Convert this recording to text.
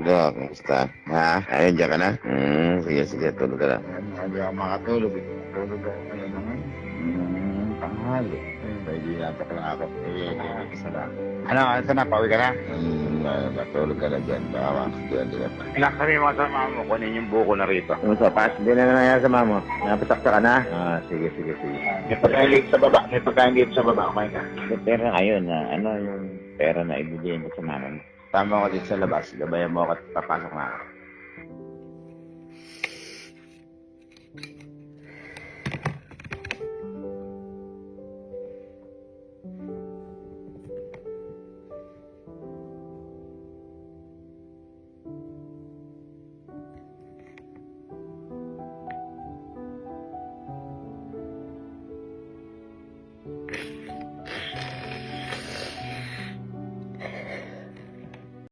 Dok, kumusta? Ha? Ayun, dyan ka na? Sige, sige, tulog ka na. Hindi ako makatulog. Tulog ako ngayon naman. Tanghali. Pwede natak lang ako. Isa lang. Ano, asa na? Pauwi ka na? Matulog ka na dyan. Baka makakasuhan din ako. Sabi mo sa mama mo, kunin yung buko na rito. Ano sa pas? Hindi na nangyayari sa mama mo. Napatakta ka na? Sige. May pagkain dito sa baba. May pagkain dito sa baba. Kumain ka. May pera ngayon na ano yung pera na ibigay mo sa mama mo. Tama ko dito sa labas. Gabayan mo ako at papasok na ako.